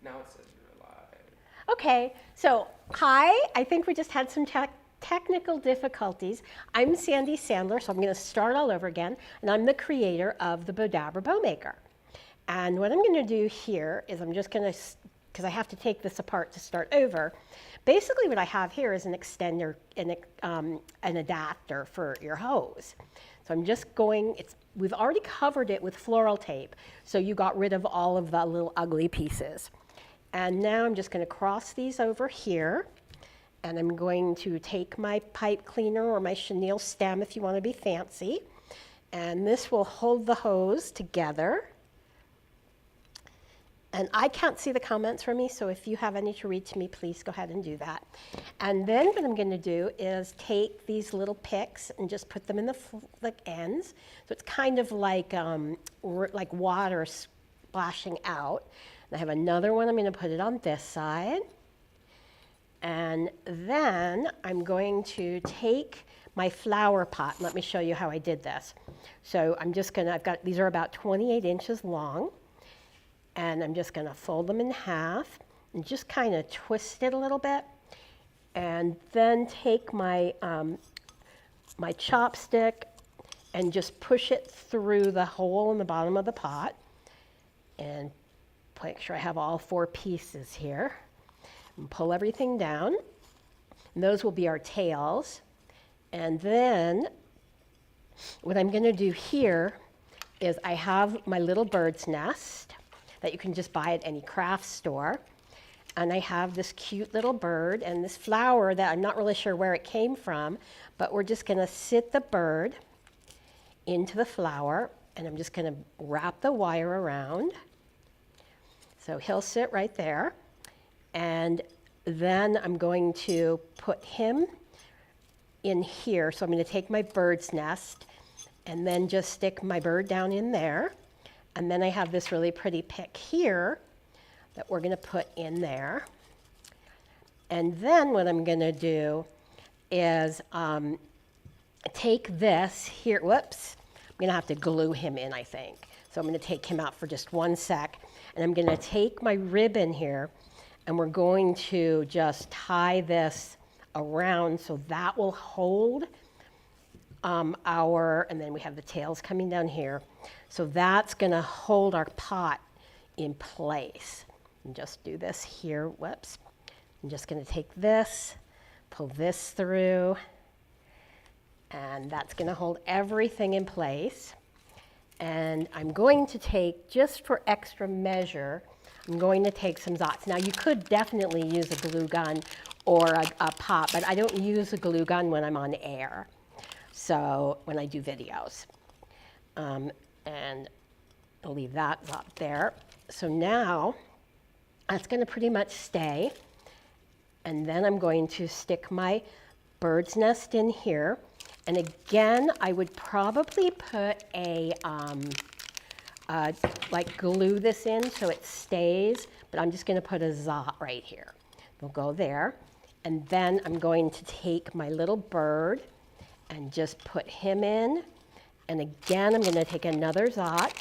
Now it says you're live. Okay, so hi, I think we just had some technical difficulties. I'm Sandy Sandler, so I'm going to start all over again, and I'm the creator of the Bowdabra Bow Maker. And what I'm going to do here is I'm just going to, because I have to take this apart to start over, basically what I have here is an extender, an adapter for your hose. So I'm just going, we've already covered it with floral tape, so you got rid of all of the little ugly pieces. And now I'm just going to cross these over here, and I'm going to take my pipe cleaner or my chenille stem if you want to be fancy, and this will hold the hose together. And I can't see the comments from me, so if you have any to read to me, please go ahead and do that. And then what I'm going to do is take these little picks and just put them in the ends. So it's kind of like water splashing out. I have another one, I'm going to put it on this side. And then I'm going to take my flower pot. Let me show you how I did this. So I'm just going to, these are about 28 inches long. And I'm just going to fold them in half and just kind of twist it a little bit. And then take my, my chopstick and just push it through the hole in the bottom of the pot. And make sure I have all 4 pieces here, and pull everything down. And those will be our tails. And then what I'm going to do here is I have my little bird's nest that you can just buy at any craft store. And I have this cute little bird and this flower that I'm not really sure where it came from, but we're just going to sit the bird into the flower, and I'm just going to wrap the wire around. So he'll sit right there, and then I'm going to put him in here. So I'm going to take my bird's nest and then just stick my bird down in there. And then I have this really pretty pick here that we're going to put in there. And then what I'm going to do is take this here. Whoops. I'm going to have to glue him in, I think. So I'm going to take him out for just 1 sec. And I'm going to take my ribbon here, and we're going to just tie this around so that will hold and then we have the tails coming down here. So that's going to hold our pot in place. And just do this here. Whoops. I'm just going to take this, pull this through, and that's going to hold everything in place. And I'm going to take, just for extra measure, I'm going to take some dots. Now you could definitely use a glue gun or a pop, but I don't use a glue gun when I'm on air, so when I do videos. And I'll leave that up there. So now that's going to pretty much stay. And then I'm going to stick my bird's nest in here. And again, I would probably put like glue this in so it stays, but I'm just going to put a zot right here. We'll go there. And then I'm going to take my little bird and just put him in. And again, I'm going to take another zot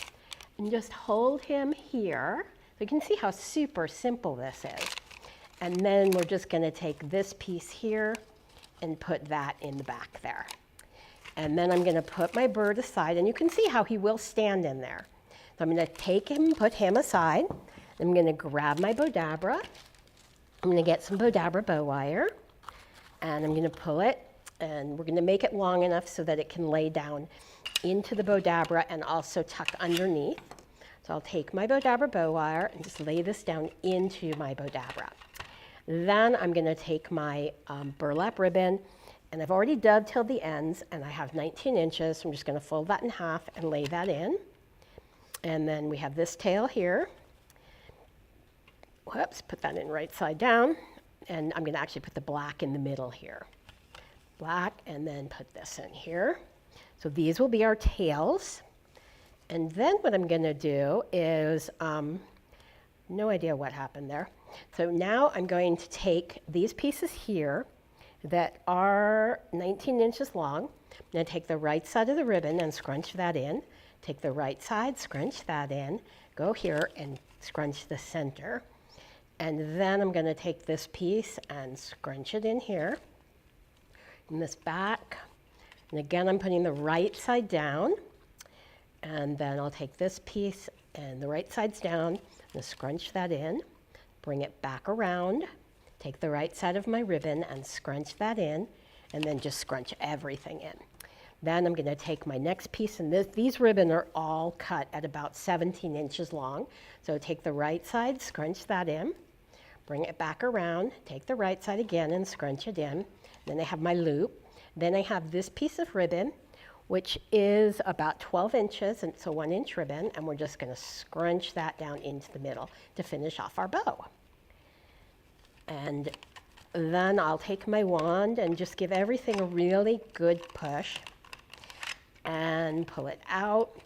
and just hold him here. So you can see how super simple this is. And then we're just going to take this piece here and put that in the back there. And then I'm going to put my bird aside, and you can see how he will stand in there. So I'm going to take him, put him aside. I'm going to grab my Bowdabra. I'm going to get some Bowdabra bow wire, and I'm going to pull it, and we're going to make it long enough so that it can lay down into the Bowdabra and also tuck underneath. So I'll take my Bowdabra bow wire and just lay this down into my Bowdabra. Then I'm going to take my burlap ribbon, and I've already dovetailed the ends, and I have 19 inches, so I'm just going to fold that in half and lay that in. And then we have this tail here. Whoops, put that in right side down. And I'm going to actually put the black in the middle here. Black, and then put this in here. So these will be our tails. And then what I'm going to do is, no idea what happened there. So now I'm going to take these pieces here that are 19 inches long. I'm going to take the right side of the ribbon and scrunch that in. Take the right side, scrunch that in, go here and scrunch the center. And then I'm going to take this piece and scrunch it in here, in this back. And again, I'm putting the right side down. And then I'll take this piece and the right side's down, and scrunch that in, bring it back around, take the right side of my ribbon and scrunch that in, and then just scrunch everything in. Then I'm going to take my next piece, and these ribbon are all cut at about 17 inches long. So take the right side, scrunch that in, bring it back around, take the right side again and scrunch it in. Then I have my loop. Then I have this piece of ribbon, which is about 12 inches, and it's a 1-inch ribbon, and we're just going to scrunch that down into the middle to finish off our bow. And then I'll take my wand and just give everything a really good push and pull it out.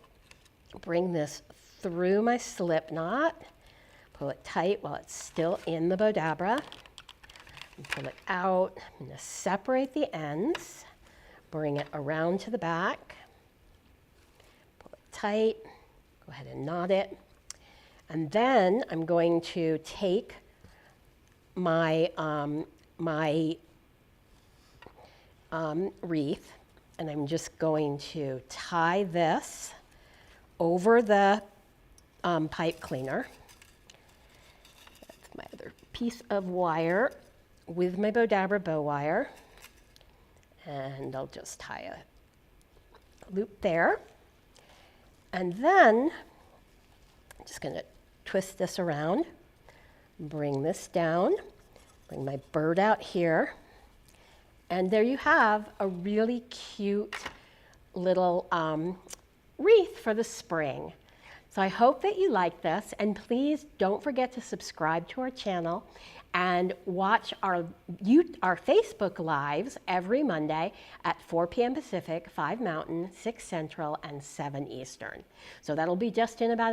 Bring this through my slip knot, pull it tight while it's still in the Bowdabra, and pull it out. I'm going to separate the ends, bring it around to the back, pull it tight, go ahead and knot it. And then I'm going to take my wreath, and I'm just going to tie this over the pipe cleaner. That's my other piece of wire with my Bowdabra bow wire. And I'll just tie a loop there. And then I'm just going to twist this around, bring this down, bring my bird out here. And there you have a really cute little wreath for the spring. So I hope that you like this, and please don't forget to subscribe to our channel and watch our Facebook Lives every Monday at 4 p.m. Pacific, 5 Mountain, 6 Central, and 7 Eastern. So that'll be just in about